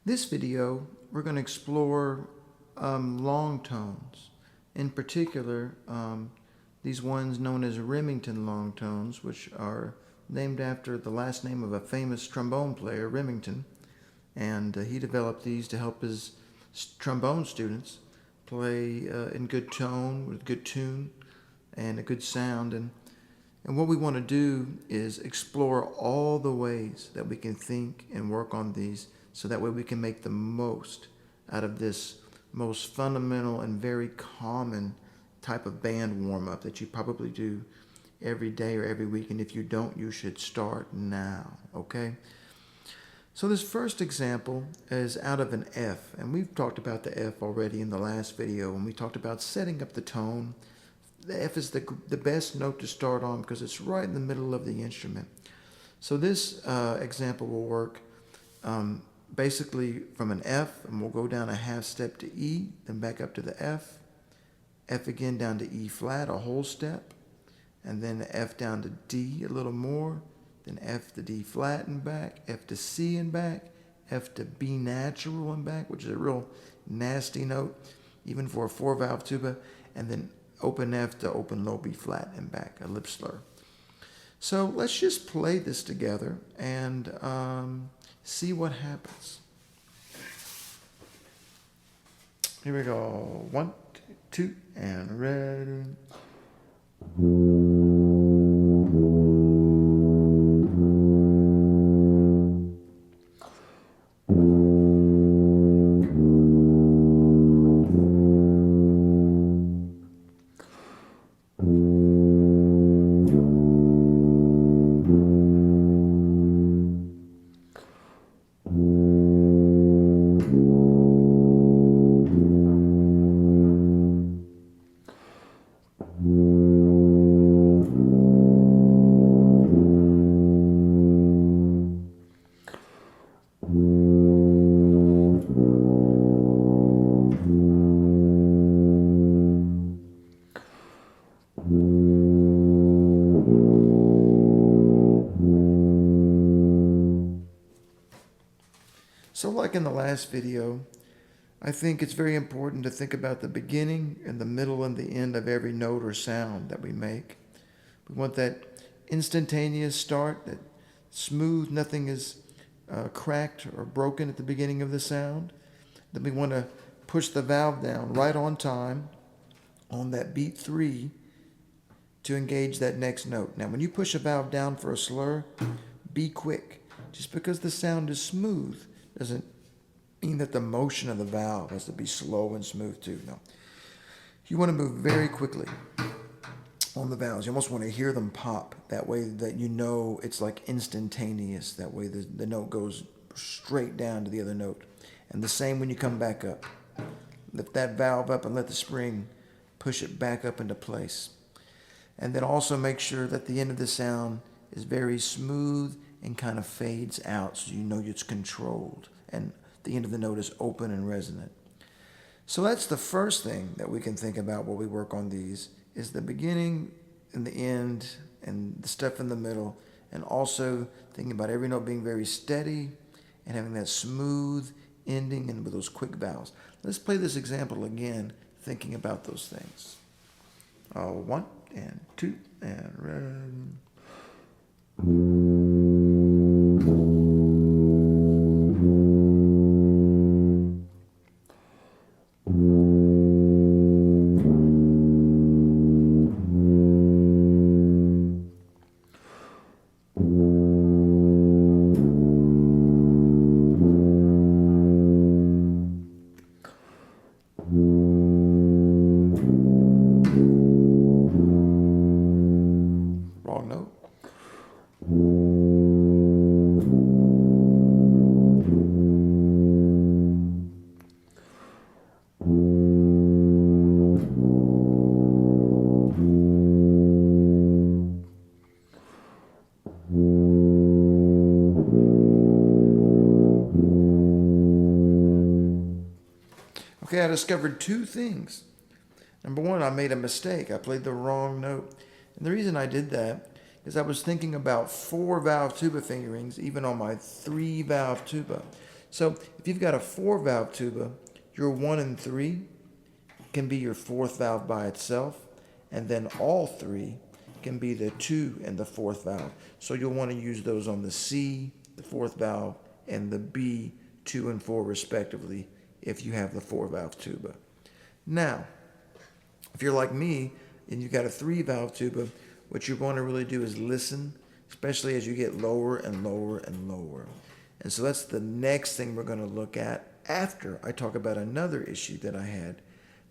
This video, we're going to explore long tones. In particular, these ones known as Remington Long Tones, which are named after the last name of a famous trombone player, Remington. And he developed these to help his trombone students play in good tone, with good tune, and a good sound. And what we want to do is explore all the ways that we can think and work on these so that way we can make the most out of this most fundamental and very common type of band warm-up that you probably do every day or every week. And if you don't, you should start now, okay? So this first example is out of an F, and we've talked about the F already in the last video when we talked about setting up the tone. The F is the best note to start on because it's right in the middle of the instrument. So this example will work basically from an F, and we'll go down a half step to E, then back up to the F, F again down to E flat, a whole step, and then F down to D a little more, then F to D flat and back, F to C and back, F to B natural and back, which is a real nasty note, even for a 4-valve tuba, and then open F to open low B flat and back, a lip slur. So let's just play this together and see what happens. Here we go. 1, 2, and ready. So like in the last video, I think it's very important to think about the beginning and the middle and the end of every note or sound that we make. We want that instantaneous start, that smooth, nothing is cracked or broken at the beginning of the sound. Then we want to push the valve down right on time on that beat 3 to engage that next note. Now when you push a valve down for a slur, be quick. Just because the sound is smooth doesn't mean that the motion of the valve has to be slow and smooth too. No. You want to move very quickly on the valves. You almost want to hear them pop. That way that you know it's like instantaneous. That way the note goes straight down to the other note. And the same when you come back up. Lift that valve up and let the spring push it back up into place. And then also make sure that the end of the sound is very smooth and kind of fades out so you know it's controlled and the end of the note is open and resonant. So that's the first thing that we can think about while we work on these is the beginning and the end and the stuff in the middle, and also thinking about every note being very steady and having that smooth ending and with those quick vowels. Let's play this example again, thinking about those things. 1 and 2 and ready. Wrong note. Okay, I discovered 2 things. Number 1, I made a mistake. I played the wrong note. And the reason I did that is I was thinking about 4-valve tuba fingerings, even on my 3-valve tuba. So if you've got a 4-valve tuba, your 1 and 3 can be your 4th valve by itself, and then all 3 can be the 2 and the 4th valve. So you'll want to use those on the C, the 4th valve, and the B, 2 and 4 respectively, if you have the 4-valve tuba. Now, if you're like me and you've got a 3-valve tuba, what you're going to really do is listen, especially as you get lower and lower and lower. And so that's the next thing we're going to look at after I talk about another issue that I had.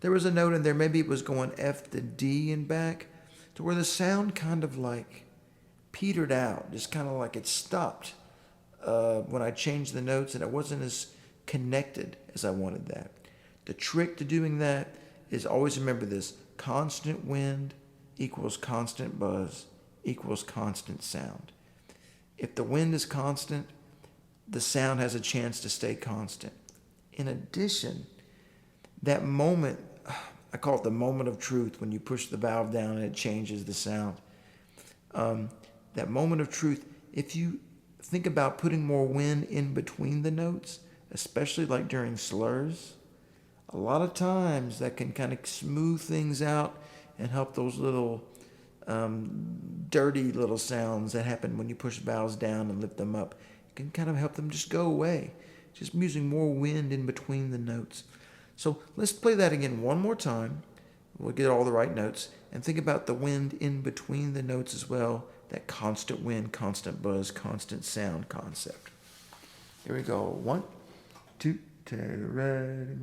There was a note in there, maybe it was going F to D and back, to where the sound kind of like petered out, just kind of like it stopped when I changed the notes, and it wasn't as connected as I wanted that. The trick to doing that is always remember this: constant wind equals constant buzz equals constant sound. If the wind is constant, the sound has a chance to stay constant. In addition, that moment, I call it the moment of truth, when you push the valve down and it changes the sound. That moment of truth, if you think about putting more wind in between the notes, especially like during slurs, a lot of times that can kind of smooth things out and help those little dirty little sounds that happen when you push valves down and lift them up. It can kind of help them just go away, just using more wind in between the notes. So let's play that again one more time. We'll get all the right notes, and think about the wind in between the notes as well, that constant wind, constant buzz, constant sound concept. Here we go. 1, 2, 3, ready.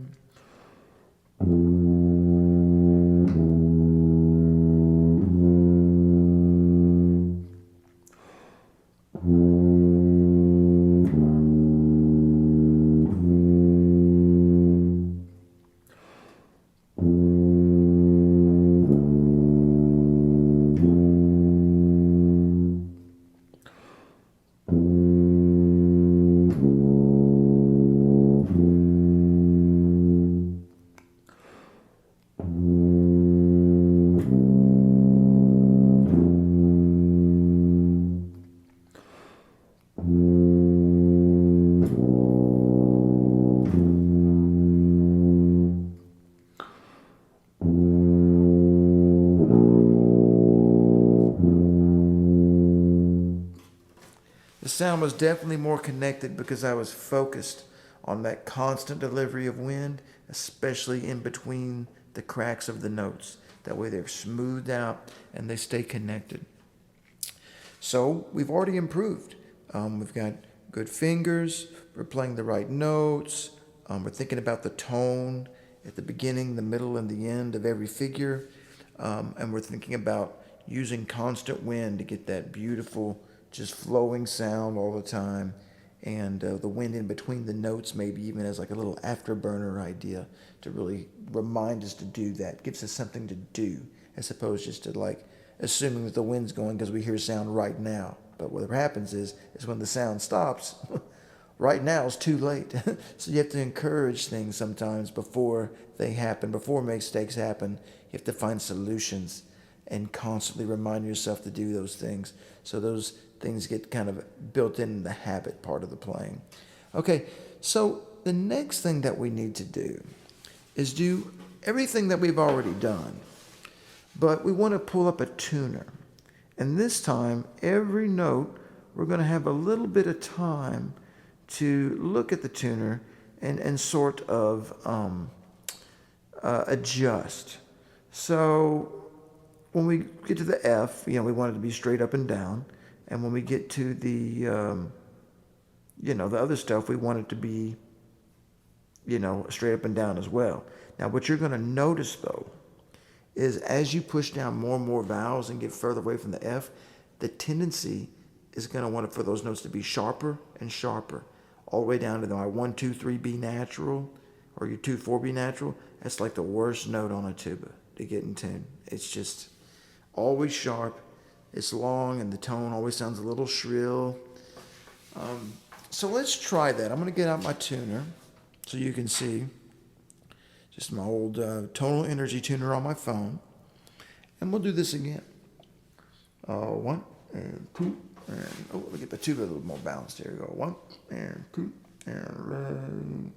The sound was definitely more connected because I was focused on that constant delivery of wind, especially in between the cracks of the notes. That way they're smoothed out and they stay connected. So we've already improved. We've got good fingers, we're playing the right notes, we're thinking about the tone at the beginning, the middle, and the end of every figure, and we're thinking about using constant wind to get that beautiful, just flowing sound all the time, and the wind in between the notes maybe even as like a little afterburner idea to really remind us to do that. Gives us something to do as opposed just to like assuming that the wind's going because we hear sound right now. But what happens is when the sound stops, right now is too late. So you have to encourage things sometimes before they happen, before mistakes happen. You have to find solutions and constantly remind yourself to do those things. So those things get kind of built in the habit part of the playing. Okay, so the next thing that we need to do is do everything that we've already done, but we want to pull up a tuner. And this time, every note, we're going to have a little bit of time to look at the tuner and sort of adjust. So when we get to the F, we want it to be straight up and down. And when we get to the, the other stuff, we want it to be, straight up and down as well. Now, what you're going to notice, though, is as you push down more and more vowels and get further away from the F, the tendency is going to want it for those notes to be sharper and sharper, all the way down to my 1, 2, 3 B natural, or your 2, 4 B natural. That's like the worst note on a tuba to get in tune. It's just always sharp. It's long, and the tone always sounds a little shrill. So let's try that. I'm going to get out my tuner so you can see. Just my old tonal energy tuner on my phone. And we'll do this again. 1 and 2 and, let me get the tuba a little more balanced. Here we go. 1 and 2 and ready.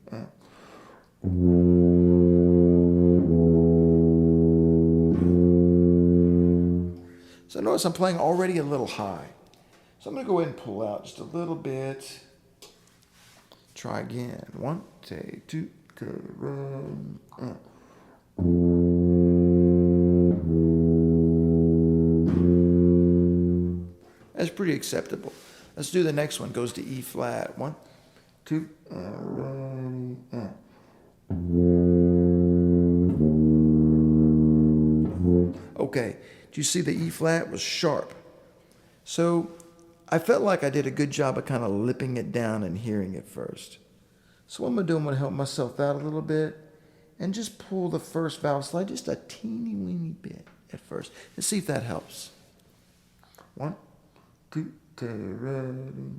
So notice I'm playing already a little high. So I'm going to go ahead and pull out just a little bit. Try again. 1, 2, 3. That's pretty acceptable. Let's do the next one. Goes to E flat. 1, 2, and ready. Okay. Do you see the E flat was sharp? So I felt like I did a good job of kind of lipping it down and hearing it first. So what I'm going to do, I'm going to help myself out a little bit and just pull the first valve slide just a teeny weeny bit at first. Let's see if that helps. 1, 2, 3, ready.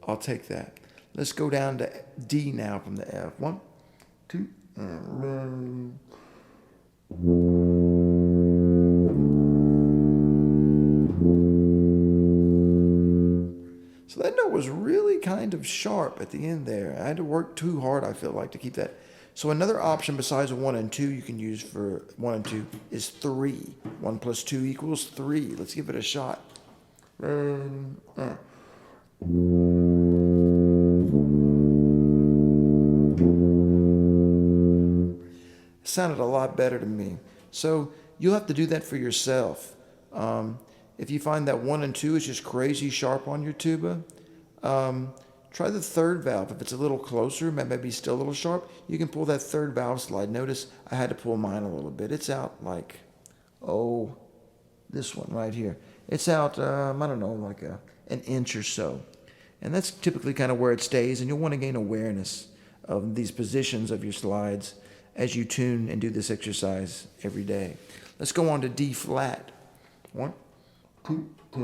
I'll take that. Let's go down to D now from the F. 1, 2, and ready. So that note was really kind of sharp at the end there. I had to work too hard, I feel like, to keep that. So another option besides 1 and 2 you can use for 1 and 2 is 3. 1 plus 2 equals 3. Let's give it a shot. Sounded a lot better to me. So you'll have to do that for yourself. If you find that 1 and 2 is just crazy sharp on your tuba, try the third valve. If it's a little closer, maybe still a little sharp, you can pull that third valve slide. Notice I had to pull mine a little bit. It's out like, this one right here. It's out, I don't know, like an inch or so. And that's typically kind of where it stays, and you'll want to gain awareness of these positions of your slides as you tune and do this exercise every day. Let's go on to D flat. 1, 2, 3.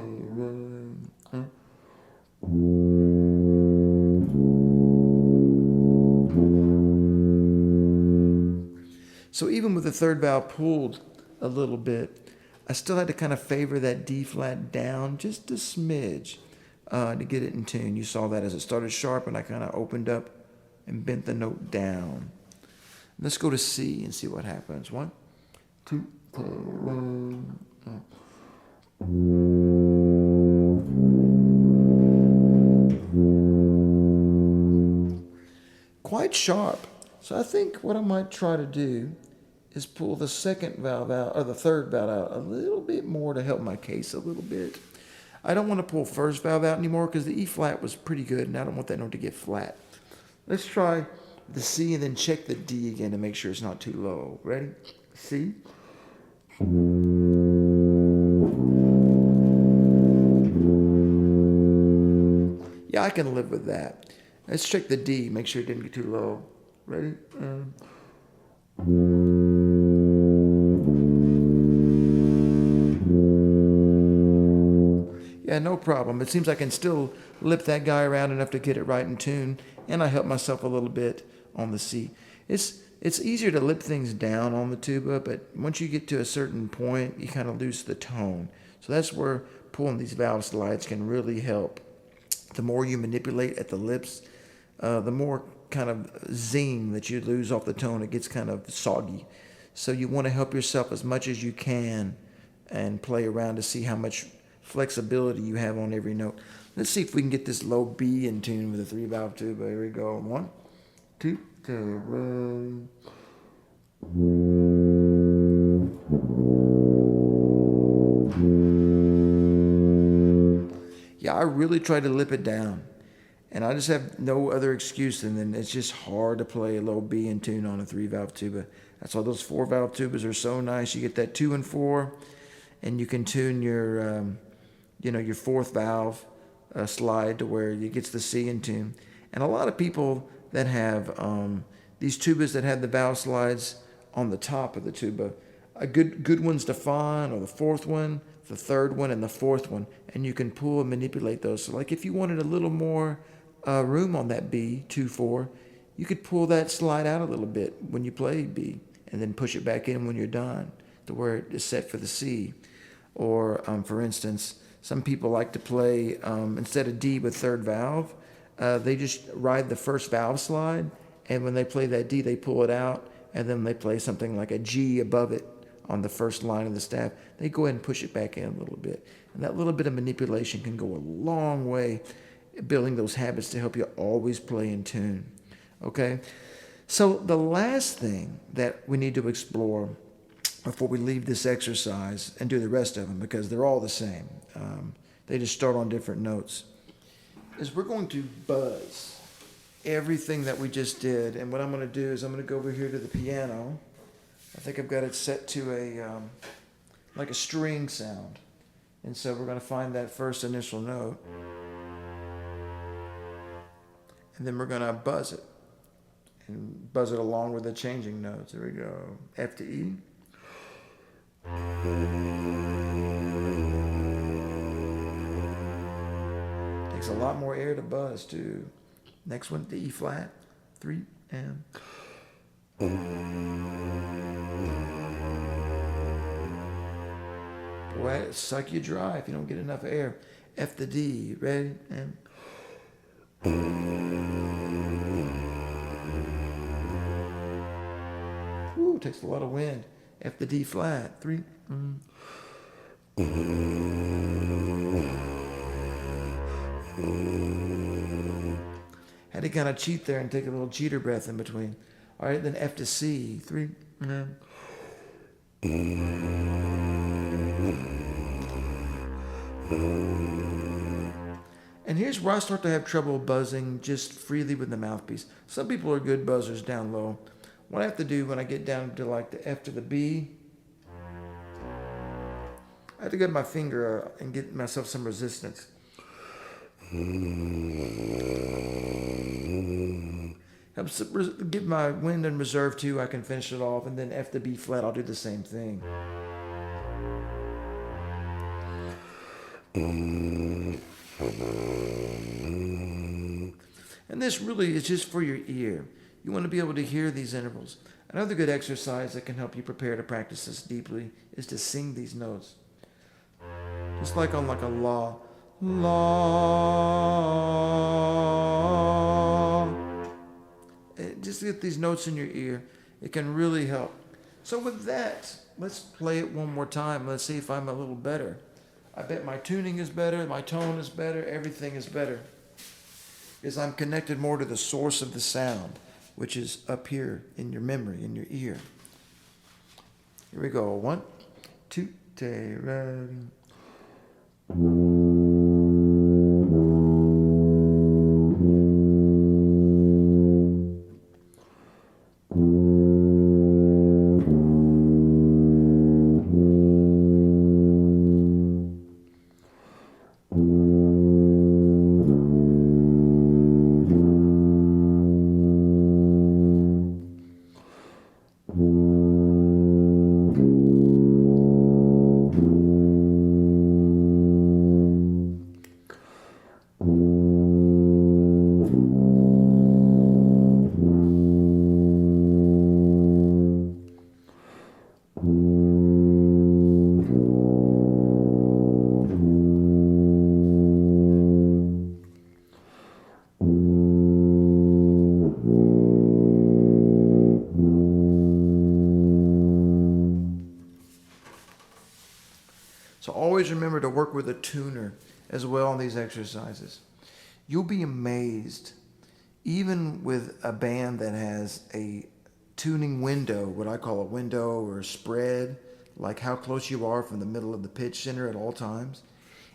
So even with the third valve pulled a little bit, I still had to kind of favor that D flat down just a smidge to get it in tune. You saw that as it started sharp and I kind of opened up and bent the note down. Let's go to C and see what happens. 1, 2, 3. Quite sharp. So I think what I might try to do is pull the second valve out, or the third valve out a little bit more to help my case a little bit. I don't want to pull first valve out anymore because the E flat was pretty good and I don't want that note to get flat. Let's try the C and then check the D again to make sure it's not too low. Ready? C. Yeah, I can live with that. Let's check the D, make sure it didn't get too low. Ready? Yeah, no problem. It seems I can still lip that guy around enough to get it right in tune, and I help myself a little bit on the C. It's easier to lip things down on the tuba, but once you get to a certain point, you kind of lose the tone. So that's where pulling these valve slides can really help. The more you manipulate at the lips, the more kind of zing that you lose off the tone. It gets kind of soggy. So you want to help yourself as much as you can and play around to see how much flexibility you have on every note. Let's see if we can get this low B in tune with a 3-valve tuba. Here we go. 1, 2, 3. Yeah, I really try to lip it down. And I just have no other excuse than then it's just hard to play a low B in tune on a 3-valve tuba. That's why those 4-valve tubas are so nice. You get that 2 and 4, and you can tune your, your 4th valve slide to where it gets the C in tune. And a lot of people that have these tubas that have the valve slides on the top of the tuba, a good one's to find, or the 4th one, the 3rd one, and the 4th one, and you can pull and manipulate those. So like if you wanted a little more room on that B, 2-4, you could pull that slide out a little bit when you play B, and then push it back in when you're done to where it is set for the C. Or, for instance, some people like to play, instead of D with third valve, they just ride the first valve slide, and when they play that D, they pull it out, and then they play something like a G above it on the first line of the staff. They go ahead and push it back in a little bit. And that little bit of manipulation can go a long way building those habits to help you always play in tune. Okay? So the last thing that we need to explore before we leave this exercise and do the rest of them, because they're all the same, they just start on different notes, is we're going to buzz everything that we just did. And what I'm going to do is I'm going to go over here to the piano. I think I've got it set to a like a string sound. And so we're going to find that first initial note. And then we're going to buzz it. And buzz it along with the changing notes. There we go. F to E. Takes a lot more air to buzz too. Next one, the E flat. 3 and. Boy, it'll suck you dry if you don't get enough air. F to D. Ready? And. Ooh, it takes a lot of wind. F to D flat. 3. Had to kind of cheat there and take a little cheater breath in between. All right, then F to C. 3. And here's where I start to have trouble buzzing just freely with the mouthpiece. Some people are good buzzers down low. What I have to do when I get down to like the F to the B, I have to get my finger and get myself some resistance. Helps give my wind and reserve too. I can finish it off, and then F to B flat, I'll do the same thing. And this really is just for your ear. You want to be able to hear these intervals. Another good exercise that can help you prepare to practice this deeply is to sing these notes. Just like on like a la, la. Just get these notes in your ear. It can really help. So with that, let's play it one more time. Let's see if I'm a little better. I bet my tuning is better, my tone is better, everything is better. Because I'm connected more to the source of the sound, which is up here in your memory, in your ear. Here we go. 1, 2, 3, ready. So always remember to work with a tuner as well on these exercises. You'll be amazed, even with a band that has a tuning window, what I call a window or a spread, like how close you are from the middle of the pitch center at all times.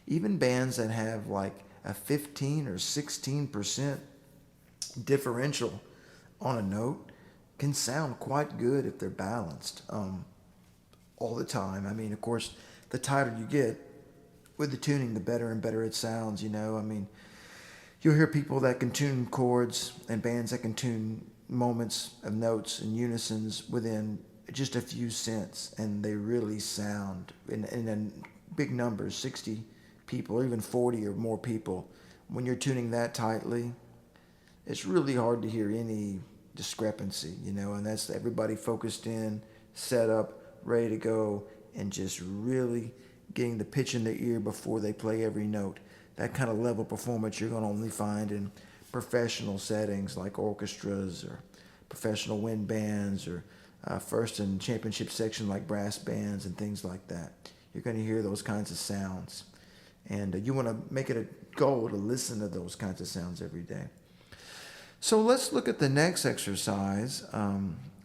Even bands that have like a 15 or 16% differential on a note can sound quite good if they're balanced all the time. I mean, of course, the tighter you get with the tuning, the better and better it sounds, you know. I mean, you'll hear people that can tune chords and bands that can tune moments of notes and unisons within just a few cents, and they really sound in big numbers, 60 people or even 40 or more people. When you're tuning that tightly, it's really hard to hear any discrepancy, you know, and that's everybody focused in, set up, ready to go, and just really getting the pitch in their ear before they play every note. That kind of level performance you're going to only find in professional settings like orchestras or professional wind bands or first and championship section like brass bands and things like that. You're going to hear those kinds of sounds. And you want to make it a goal to listen to those kinds of sounds every day. So let's look at the next exercise.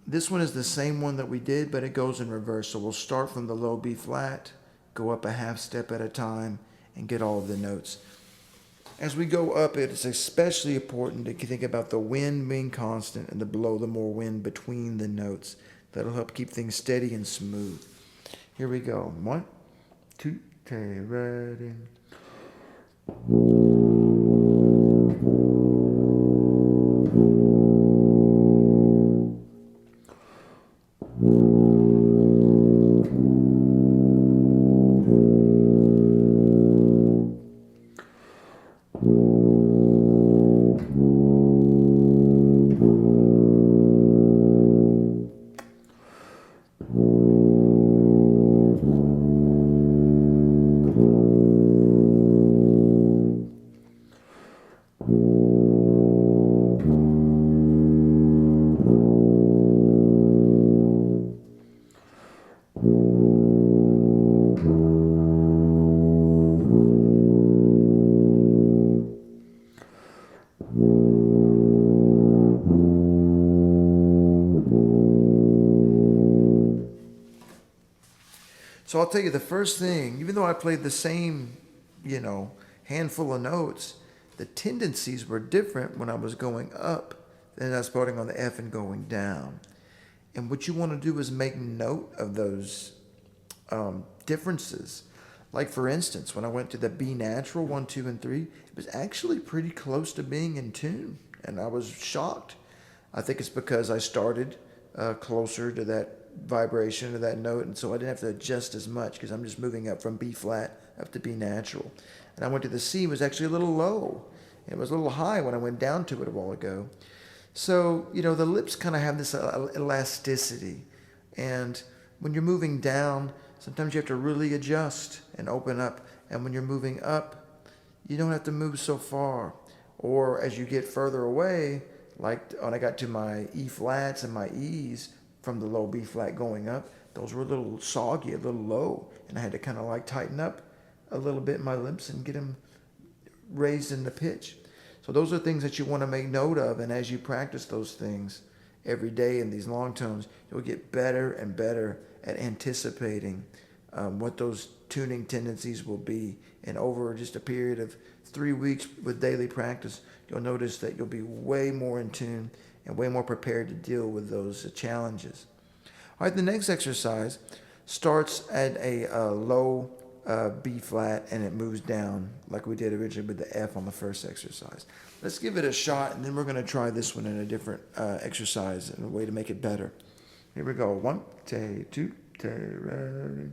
This one is the same one that we did, but it goes in reverse. So we'll start from the low B flat, go up a half step at a time, and get all of the notes. As we go up, it's especially important to think about the wind being constant and the blow the more wind between the notes. That'll help keep things steady and smooth. Here we go. 1, 2, 3, ready. So I'll tell you the first thing, even though I played the same, handful of notes, the tendencies were different when I was going up than I was starting on the F and going down. And what you want to do is make note of those differences. Like for instance, when I went to the B natural 1, 2, and 3, it was actually pretty close to being in tune, and I was shocked. I think it's because I started closer to that vibration of that note, and so I didn't have to adjust as much because I'm just moving up from B flat up to B natural. And I went to the C, was actually a little low. It was a little high when I went down to it a while ago. So, the lips kind of have this elasticity. And when you're moving down, sometimes you have to really adjust and open up. And when you're moving up, you don't have to move so far. Or as you get further away, like when I got to my E flats and my E's from the low B flat going up, those were a little soggy, a little low. And I had to kind of tighten up a little bit my lips and get them raised in the pitch. So those are things that you want to make note of, and as you practice those things every day in these long tones, you'll get better and better at anticipating what those tuning tendencies will be. And over just a period of 3 weeks with daily practice, you'll notice that you'll be way more in tune and way more prepared to deal with those challenges. All right, the next exercise starts at a low B flat, and it moves down like we did originally with the F on the first exercise. Let's give it a shot, and then we're going to try this one in a different exercise and a way to make it better. Here we go. 1, 2, 3, ready.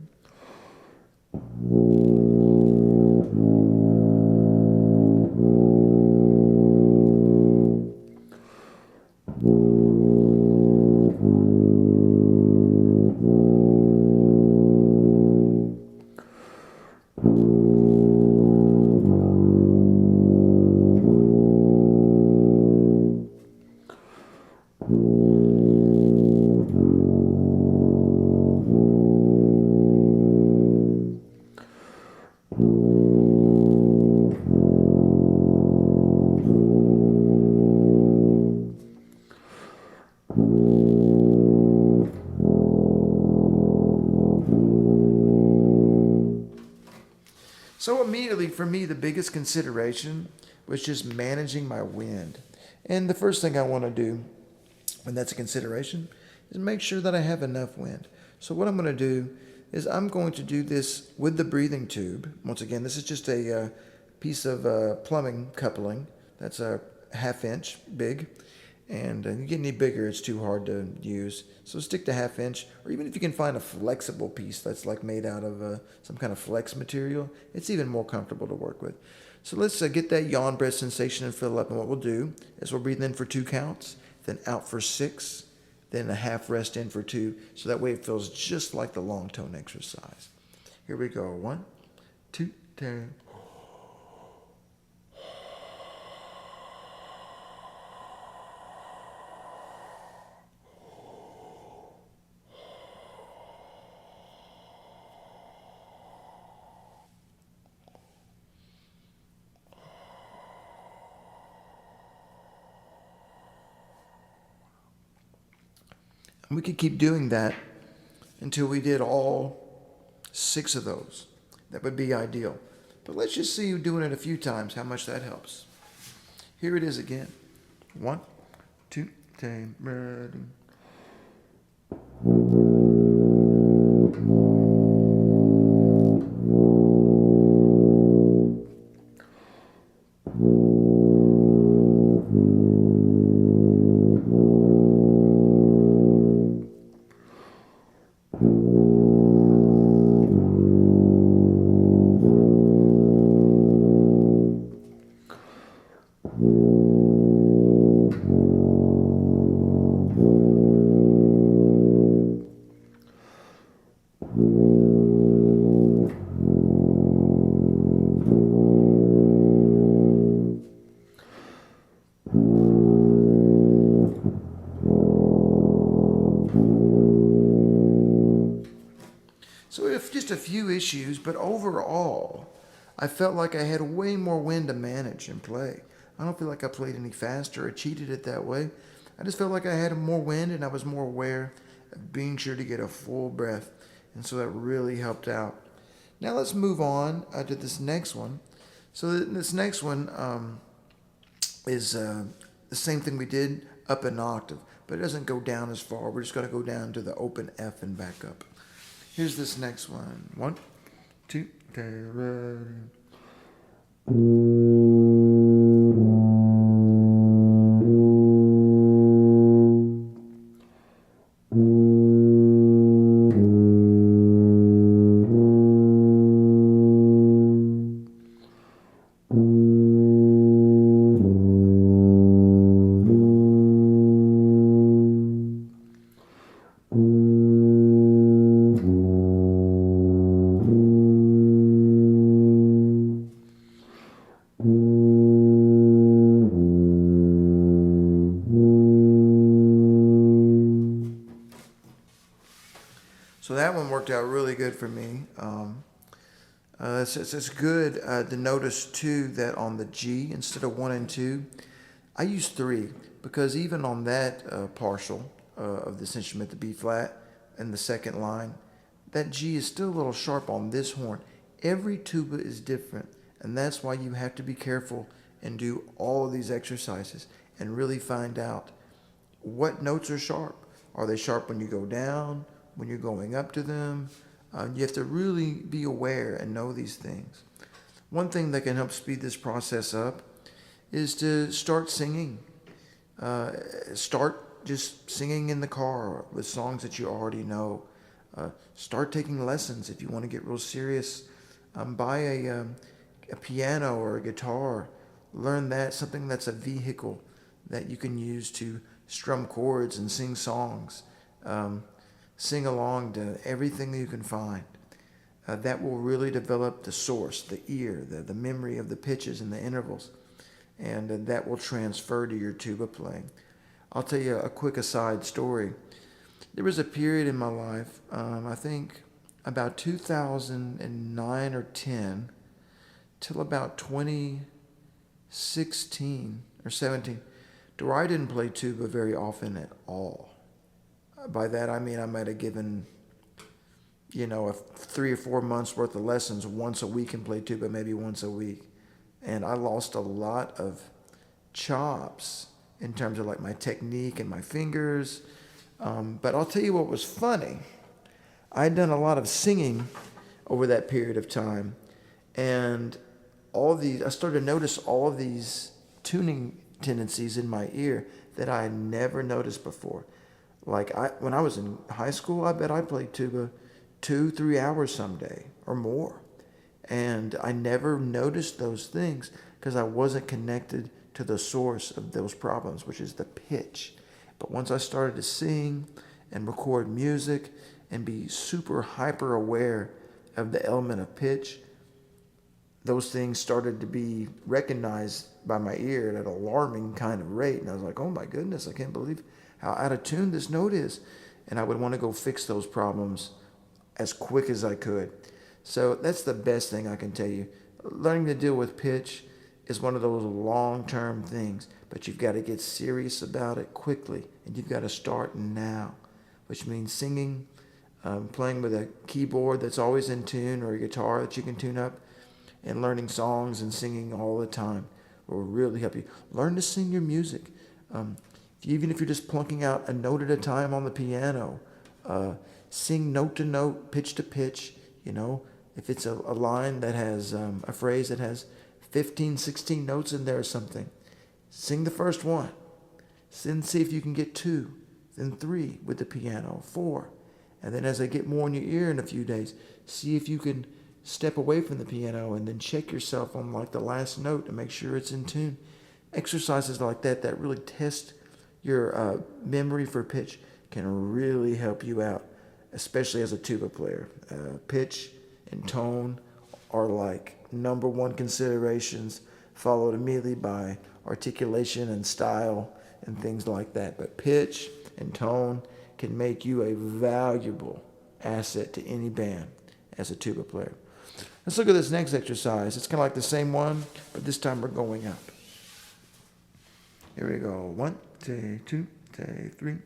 So immediately for me, the biggest consideration was just managing my wind. And the first thing I want to do when that's a consideration is make sure that I have enough wind. So what I'm going to do is I'm going to do this with the breathing tube. Once again, this is just a piece of plumbing coupling that's a 1/2 inch big. And you get any bigger, it's too hard to use. So stick to 1/2 inch, or even if you can find a flexible piece that's made out of some kind of flex material, it's even more comfortable to work with. So let's get that yawn breath sensation and fill up. And what we'll do is we'll breathe in for 2 counts, then out for 6, then a half rest in for 2. So that way it feels just like the long tone exercise. Here we go. 1, 2, 3. And we could keep doing that until we did all 6 of those. That would be ideal. But let's just see you doing it a few times, how much that helps. Here it is again. 1, 2, 3. So if just a few issues, but overall, I felt like I had way more wind to manage and play. I don't feel like I played any faster or cheated it that way. I just felt like I had more wind and I was more aware of being sure to get a full breath. And so that really helped out. Now let's move on to this next one. So this next one is the same thing we did, up an octave, but it doesn't go down as far. We're just going to go down to the open F and back up. Here's this next one. 1, 2, 3. So that one worked out really good for me. It's good to notice too that on the G, instead of 1 and 2, I use 3, because even on that partial of this instrument, the B flat and the second line, that G is still a little sharp on this horn. Every tuba is different, and that's why you have to be careful and do all of these exercises and really find out what notes are sharp. Are they sharp when you go down, when you're going up to them? You have to really be aware and know these things. One thing that can help speed this process up is to start singing. Start just singing in the car with songs that you already know. Start taking lessons if you want to get real serious. Buy a piano or a guitar. Learn that, something that's a vehicle that you can use to strum chords and sing songs. Sing along to everything that you can find. That will really develop the source, the ear, the memory of the pitches and the intervals. And that will transfer to your tuba playing. I'll tell you a quick aside story. There was a period in my life, I think about 2009 or 10, till about 2016 or 17, to where I didn't play tuba very often at all. By that I mean I might have given, 3 or 4 months worth of lessons once a week and play tuba maybe once a week. And I lost a lot of chops in terms of like my technique and my fingers. But I'll tell you what was funny. I'd done a lot of singing over that period of time. And I started to notice all of these tuning tendencies in my ear that I had never noticed before. Like when I was in high school, I bet I played tuba 2-3 hours someday or more. And I never noticed those things because I wasn't connected to the source of those problems, which is the pitch. But once I started to sing and record music and be super hyper aware of the element of pitch, those things started to be recognized by my ear at an alarming kind of rate. And I was like, oh my goodness, I can't believe how out of tune this note is. And I would want to go fix those problems as quick as I could. So that's the best thing I can tell you. Learning to deal with pitch is one of those long-term things, but you've got to get serious about it quickly, and you've got to start now, which means singing, playing with a keyboard that's always in tune or a guitar that you can tune up, and learning songs and singing all the time will really help you. Learn to sing your music. Even if you're just plunking out a note at a time on the piano, sing note to note, pitch to pitch. You know, if it's a line that has a phrase that has 15, 16 notes in there or something, sing the first one. Then see if you can get 2, then 3 with the piano, 4. And then as I get more in your ear in a few days, see if you can step away from the piano and then check yourself on like the last note to make sure it's in tune. Exercises like that really test your memory for pitch can really help you out, especially as a tuba player. Pitch and tone are like number one considerations, followed immediately by articulation and style and things like that. But pitch and tone can make you a valuable asset to any band as a tuba player. Let's look at this next exercise. It's kind of like the same one, but this time we're going up. Here we go. 1, 2, 3.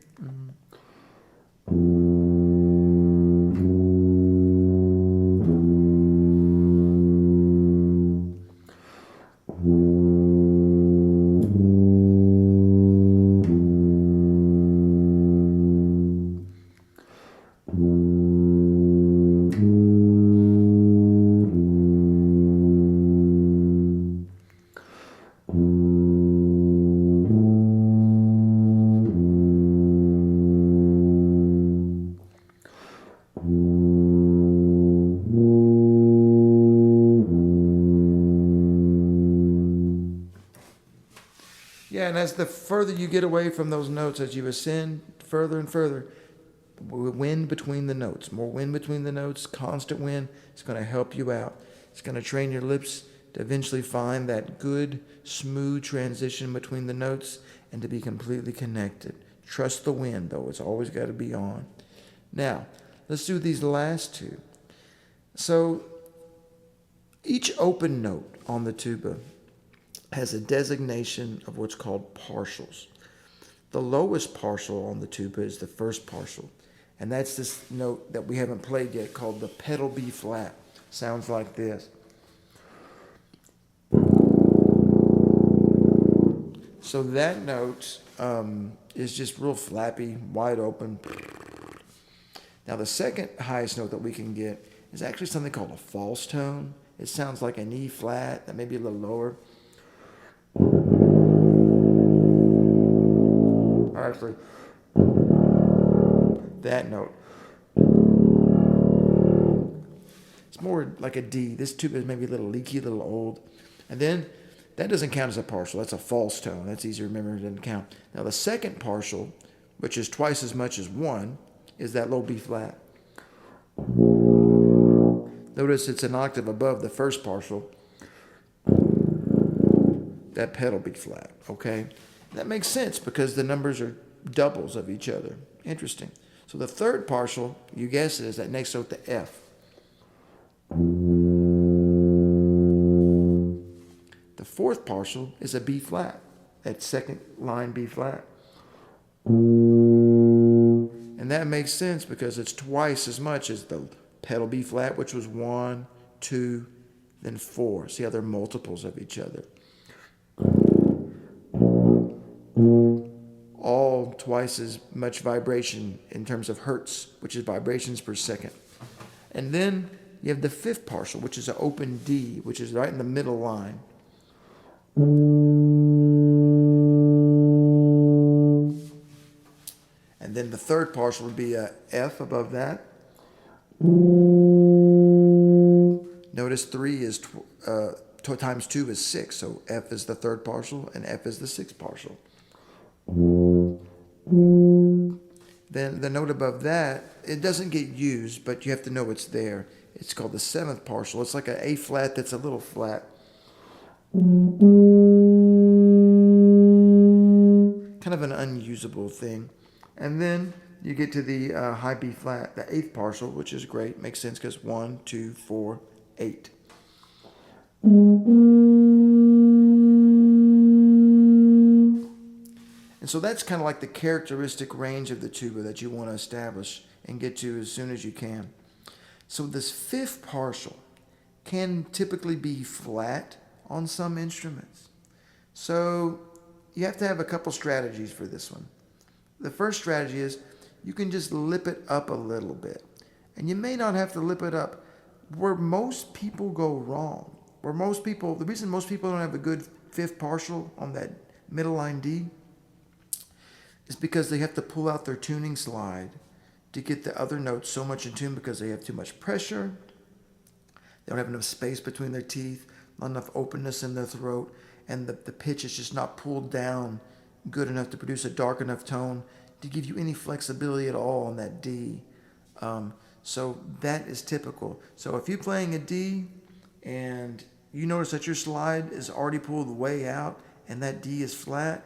Yeah, and as the further you get away from those notes, as you ascend further and further, wind between the notes, more wind between the notes, constant wind, it's going to help you out. It's going to train your lips to eventually find that good, smooth transition between the notes and to be completely connected. Trust the wind, though. It's always got to be on. Now, let's do these last two. So, each open note on the tuba has a designation of what's called partials. The lowest partial on the tuba is the first partial, and that's this note that we haven't played yet called the pedal B flat. Sounds like this. So that note is just real flappy, wide open. Now the second highest note that we can get is actually something called a false tone. It sounds like an E flat, that may be a little lower. Actually, that note. It's more like a D. This tuba is maybe a little leaky, a little old. And then that doesn't count as a partial. That's a false tone. That's easy to remember. It doesn't count. Now the second partial, which is twice as much as 1, is that low B flat. Notice it's an octave above the first partial. That pedal B flat, okay? That makes sense because the numbers are doubles of each other. Interesting. So the third partial, you guess it, is that next note, the F. The fourth partial is a B flat, that second line B flat. And that makes sense because it's twice as much as the pedal B flat, which was 1, 2, then 4. See how they're multiples of each other. All twice as much vibration in terms of hertz, which is vibrations per second. And then you have the fifth partial, which is an open D, which is right in the middle line. And then the third partial would be a F above that. Notice 3 is times 2 is 6, so F is the third partial and F is the sixth partial. Then the note above that, it doesn't get used, but you have to know it's there. It's called the seventh partial. It's like an A flat that's a little flat. Kind of an unusable thing. And then you get to the high B flat, the eighth partial, which is great. Makes sense because 1, 2, 4, 8. And so that's kind of like the characteristic range of the tuba that you want to establish and get to as soon as you can. So this fifth partial can typically be flat on some instruments. So you have to have a couple strategies for this one. The first strategy is you can just lip it up a little bit. And you may not have to lip it up. Where most people go wrong, the reason most people don't have a good fifth partial on that middle line D is because they have to pull out their tuning slide to get the other notes so much in tune because they have too much pressure. They don't have enough space between their teeth, not enough openness in their throat, and the pitch is just not pulled down good enough to produce a dark enough tone to give you any flexibility at all on that D. So that is typical. So if you're playing a D and you notice that your slide is already pulled way out and that D is flat,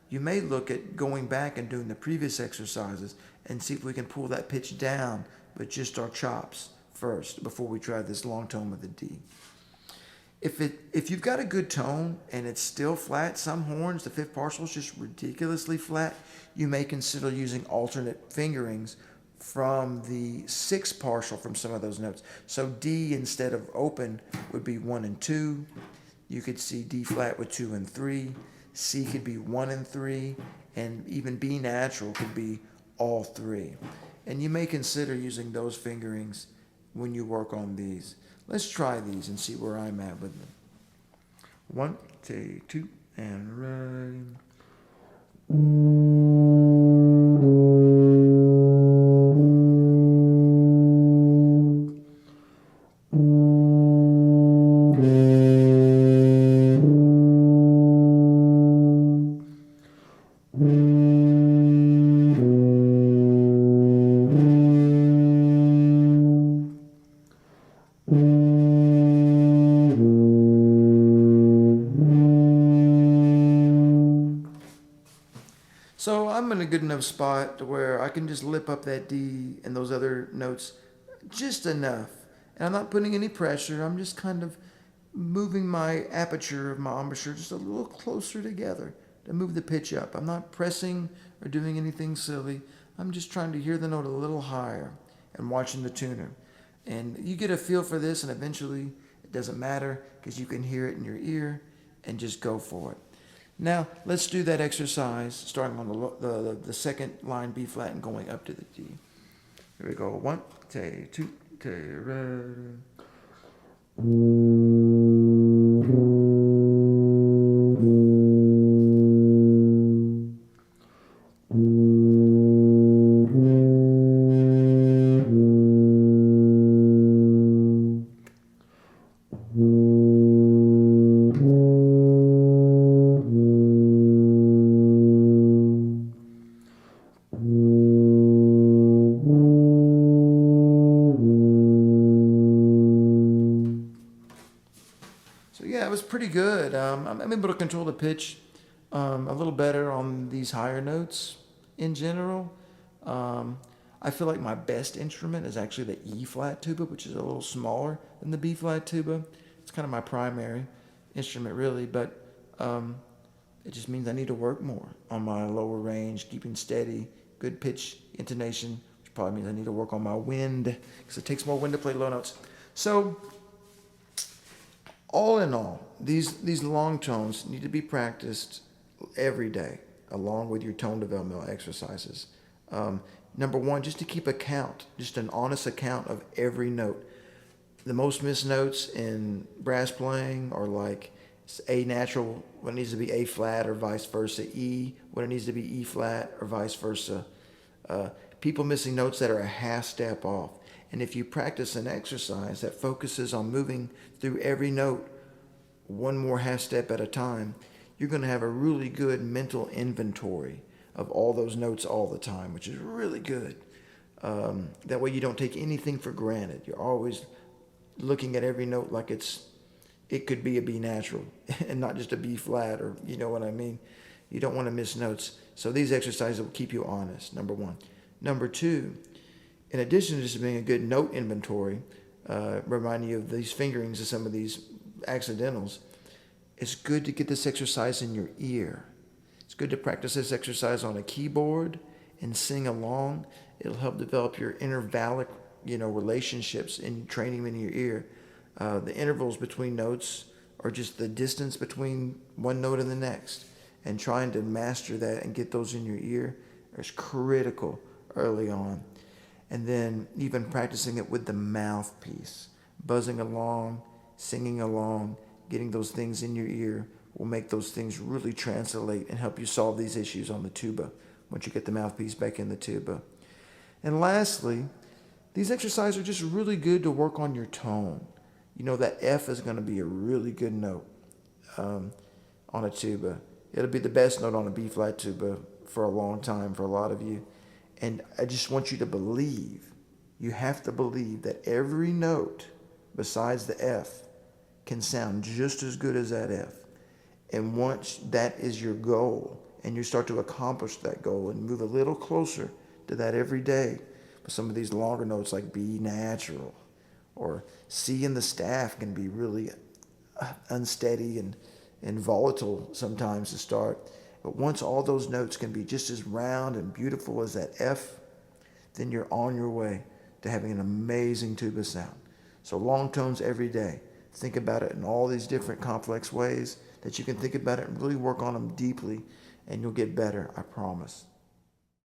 you may look at going back and doing the previous exercises and see if we can pull that pitch down with just our chops first before we try this long tone with the D. If you've got a good tone and it's still flat, some horns, the fifth partial is just ridiculously flat, you may consider using alternate fingerings from the sixth partial from some of those notes. So D instead of open would be 1 and 2. You could see D flat with 2 and 3. C could be 1 and 3, and even B natural could be all 3. And you may consider using those fingerings when you work on these. Let's try these and see where I'm at with them. 1, 2, and right. So I'm in a good enough spot to where I can just lip up that D and those other notes just enough. And I'm not putting any pressure. I'm just kind of moving my aperture of my embouchure just a little closer together to move the pitch up. I'm not pressing or doing anything silly. I'm just trying to hear the note a little higher and watching the tuner. And you get a feel for this, and eventually it doesn't matter because you can hear it in your ear and just go for it. Now, let's do that exercise, starting on the second line B flat and going up to the D. Here we go. 1, 2, 2, Yeah, it was pretty good. I'm able to control the pitch a little better on these higher notes in general. I feel like my best instrument is actually the E flat tuba, which is a little smaller than the B flat tuba. It's kind of my primary instrument, really, but it just means I need to work more on my lower range, keeping steady, good pitch intonation, which probably means I need to work on my wind because it takes more wind to play low notes. So, all in all, these long tones need to be practiced every day, along with your tone developmental exercises. Number one, just to keep account, just an honest account of every note. The most missed notes in brass playing are like A natural when it needs to be A flat or vice versa, E when it needs to be E flat or vice versa. People missing notes that are a half step off. And if you practice an exercise that focuses on moving through every note one more half step at a time, you're going to have a really good mental inventory of all those notes all the time, which is really good. That way you don't take anything for granted. You're always looking at every note like it could be a B natural and not just a B flat, or you know what I mean. You don't want to miss notes. So these exercises will keep you honest, number one. Number two, in addition to just being a good note inventory, reminding you of these fingerings of some of these accidentals, it's good to get this exercise in your ear. It's good to practice this exercise on a keyboard and sing along. It'll help develop your intervallic, relationships in training them in your ear. The intervals between notes are just the distance between one note and the next. And trying to master that and get those in your ear is critical early on. And then even practicing it with the mouthpiece, buzzing along, singing along, getting those things in your ear will make those things really translate and help you solve these issues on the tuba once you get the mouthpiece back in the tuba. And lastly, these exercises are just really good to work on your tone. That F is going to be a really good note on a tuba. It'll be the best note on a B flat tuba for a long time for a lot of you. And I just want you to believe, you have to believe that every note besides the F can sound just as good as that F. And once that is your goal, and you start to accomplish that goal and move a little closer to that every day, with some of these longer notes like B natural or C in the staff can be really unsteady and volatile sometimes to start. But once all those notes can be just as round and beautiful as that F, then you're on your way to having an amazing tuba sound. So long tones every day. Think about it in all these different complex ways that you can think about it and really work on them deeply, and you'll get better, I promise.